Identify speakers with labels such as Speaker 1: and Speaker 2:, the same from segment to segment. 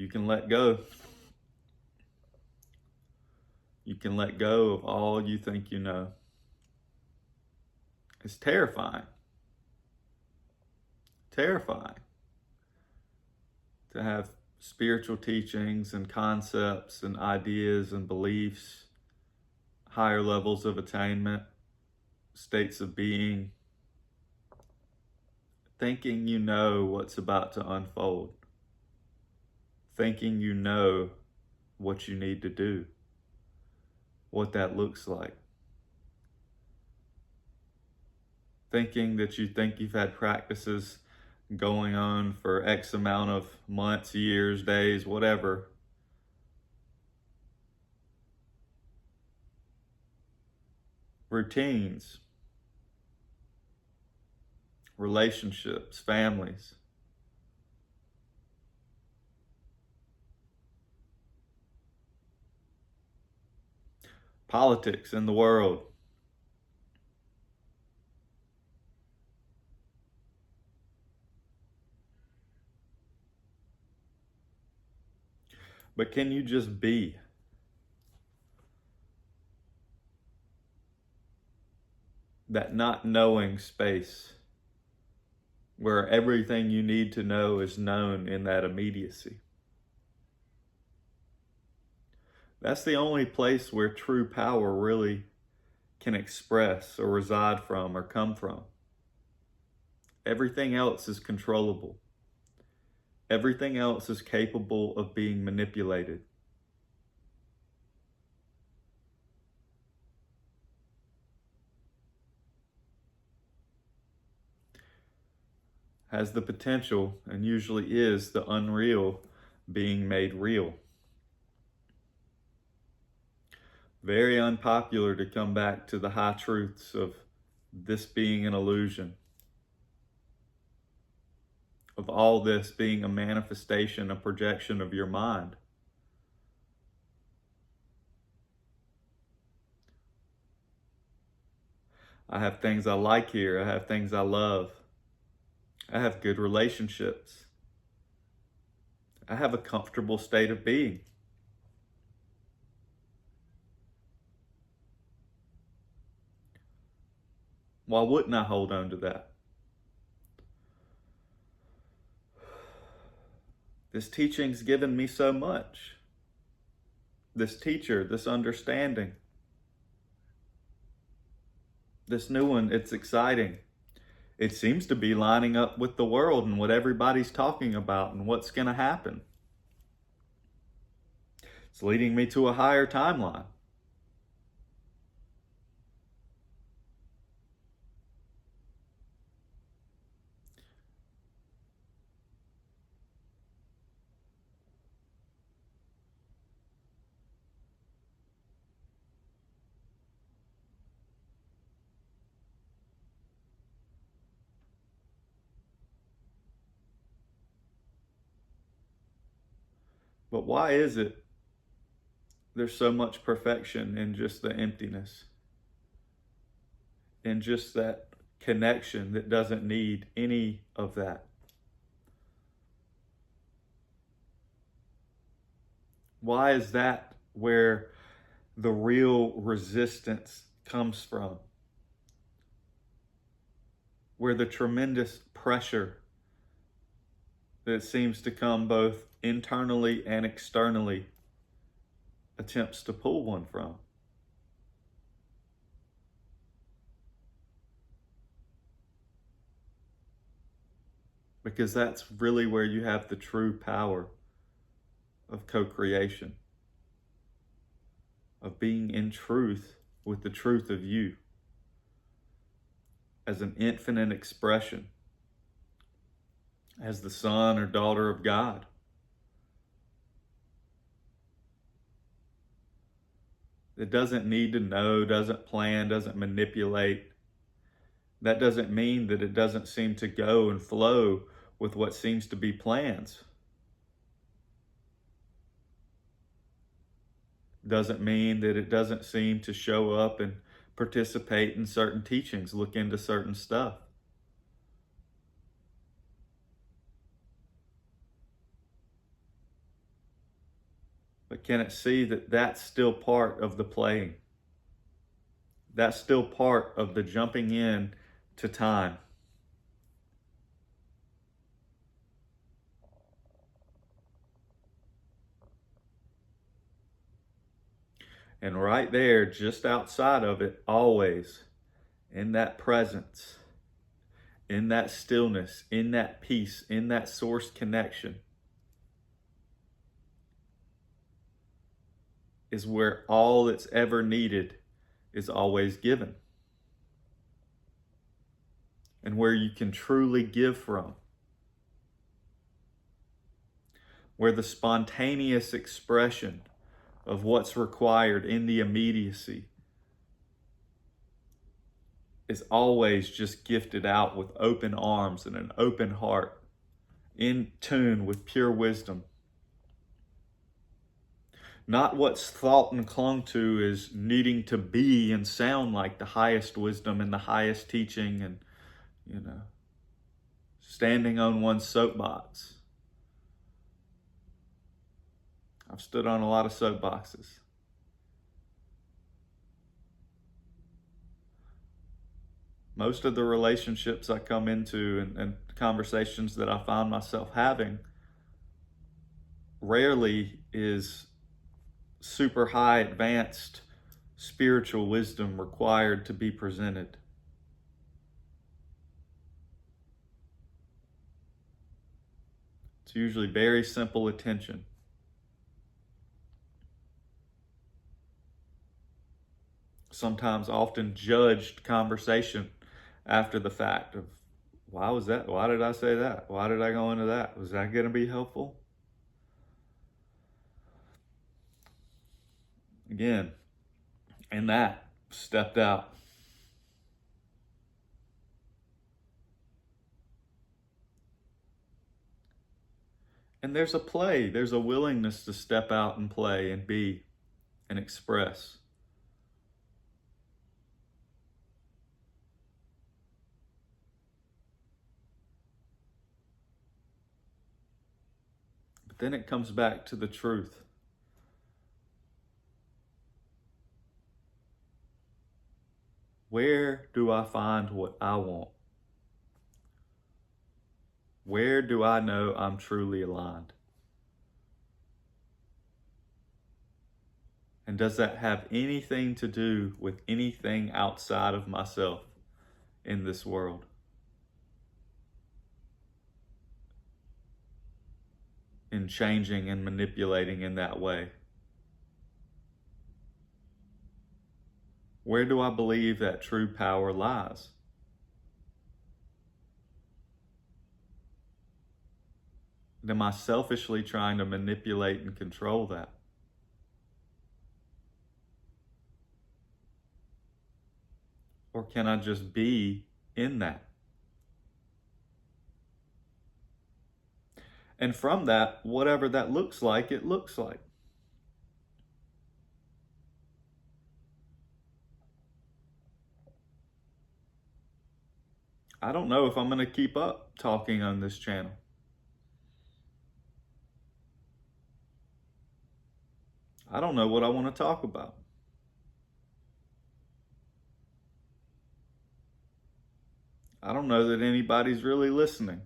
Speaker 1: you can let go. You can let go of all you think you know. It's terrifying. Terrifying to have spiritual teachings and concepts and ideas and beliefs, higher levels of attainment, states of being, thinking you know what's about to unfold, thinking you know what you need to do, what that looks like, thinking that you think you've had practices going on for X amount of months, years, days, whatever. Routines, relationships, families. Politics in the world. But can you just be? That not knowing space where everything you need to know is known in that immediacy. That's the only place where true power really can express or reside from or come from. Everything else is controllable. Everything else is capable of being manipulated. Has the potential, and usually is, the unreal being made real. Very unpopular to come back to the high truths of this being an illusion, of all this being a manifestation, a projection of your mind. I have things I like here. I have things I love. I have good relationships. I have a comfortable state of being. Why wouldn't I hold on to that? This teaching's given me so much. This teacher, this understanding. This new one, it's exciting. It seems to be lining up with the world and what everybody's talking about and what's going to happen. It's leading me to a higher timeline. But why is it there's so much perfection in just the emptiness? In just that connection that doesn't need any of that? Why is that where the real resistance comes from? Where the tremendous pressure that seems to come both internally and externally attempts to pull one from? Because that's really where you have the true power of co-creation, of being in truth with the truth of you as an infinite expression, as the son or daughter of God. It doesn't need to know, doesn't plan, doesn't manipulate. That doesn't mean that it doesn't seem to go and flow with what seems to be plans. Doesn't mean that it doesn't seem to show up and participate in certain teachings, look into certain stuff. can it see that that's still part of the playing? That's still part of the jumping in to time. And right there, just outside of it, always, in that presence, in that stillness, in that peace, in that source connection, is where all that's ever needed is always given. And where you can truly give from. Where the spontaneous expression of what's required in the immediacy is always just gifted out with open arms and an open heart, in tune with pure wisdom. Not what's thought and clung to as needing to be and sound like the highest wisdom and the highest teaching and, standing on one's soapbox. I've stood on a lot of soapboxes. Most of the relationships I come into and conversations that I find myself having rarely is super high advanced spiritual wisdom required to be presented. It's usually very simple attention. Sometimes often judged conversation after the fact of, why was that? Why did I say that? Why did I go into that? Was that going to be helpful? Again, and that stepped out. And there's a play, there's a willingness to step out and play and be and express. But then it comes back to the truth. Where do I find what I want? Where do I know I'm truly aligned? And does that have anything to do with anything outside of myself in this world? In changing and manipulating in that way? Where do I believe that true power lies? Am I selfishly trying to manipulate and control that? Or can I just be in that? And from that, whatever that looks like, it looks like. I don't know if I'm going to keep up talking on this channel. I don't know what I want to talk about. I don't know that anybody's really listening.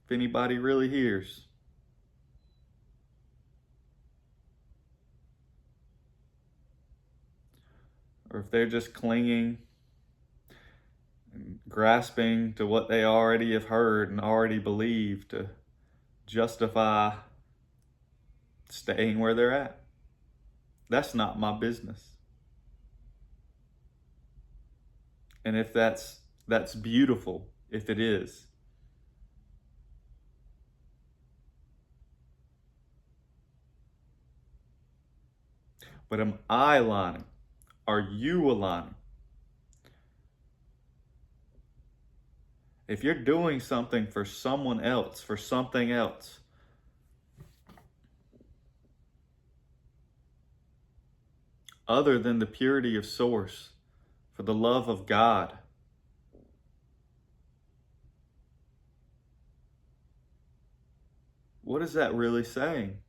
Speaker 1: If anybody really hears. Or if they're just clinging and grasping to what they already have heard and already believe to justify staying where they're at. That's not my business. And if that's beautiful, if it is. But am I aligning? Are you aligning? If you're doing something for someone else, for something else, other than the purity of source, for the love of God, What is that really saying?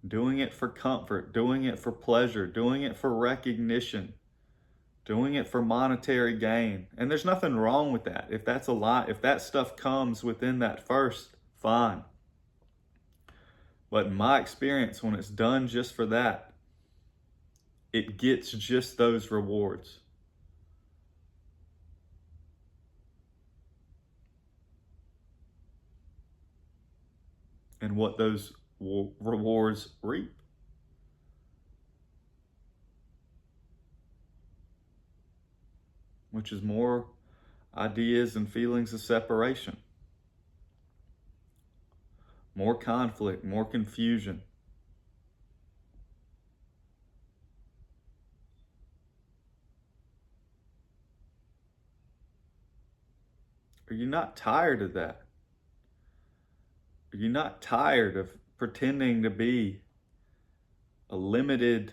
Speaker 1: Doing it for comfort, doing it for pleasure, doing it for recognition, doing it for monetary gain. And there's nothing wrong with that. If that's a lie, if that stuff comes within that first, fine. But in my experience, when it's done just for that, it gets just those rewards. And what those rewards reap. Which is more ideas and feelings of separation, more conflict, more confusion. Are you not tired of that? Are you not tired of pretending to be a limited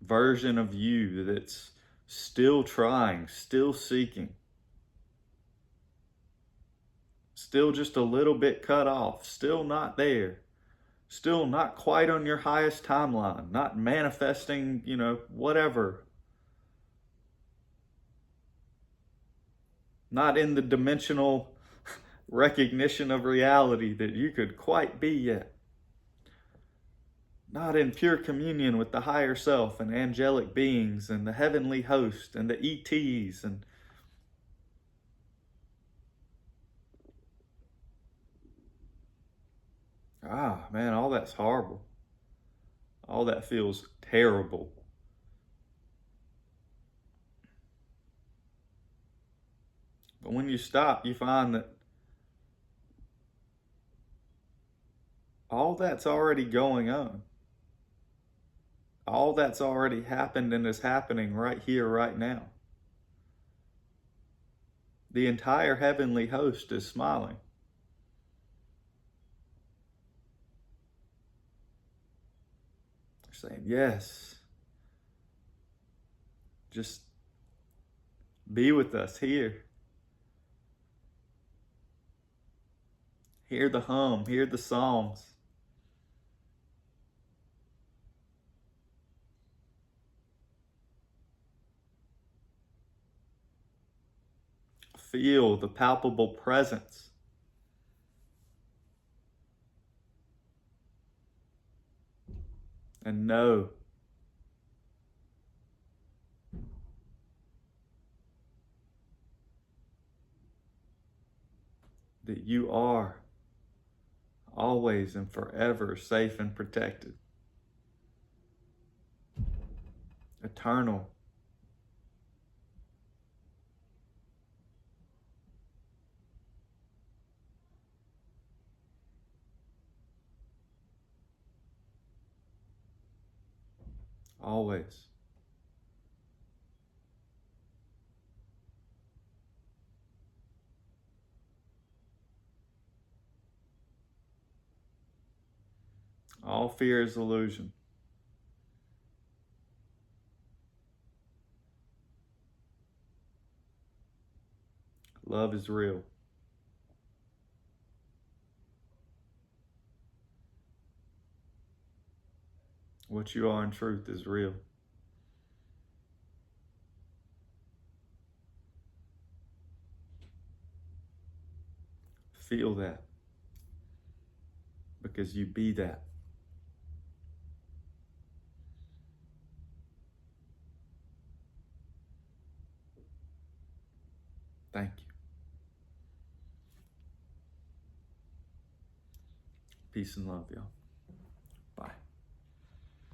Speaker 1: version of you that's still trying, still seeking, still just a little bit cut off, still not there, still not quite on your highest timeline, not manifesting, whatever, not in the dimensional recognition of reality that you could quite be yet, not in pure communion with the higher self and angelic beings and the heavenly host and the ETs and man, all that's horrible. All that feels terrible. But when you stop, you find that all that's already going on. All that's already happened and is happening right here, right now. The entire heavenly host is smiling. They're saying, yes, just be with us here. Hear the hum, hear the songs. Feel the palpable presence. And know that you are always and forever safe and protected. Eternal. Always. All fear is illusion. Love is real. What you are in truth is real. Feel that. Because you be that. Thank you. Peace and love, y'all.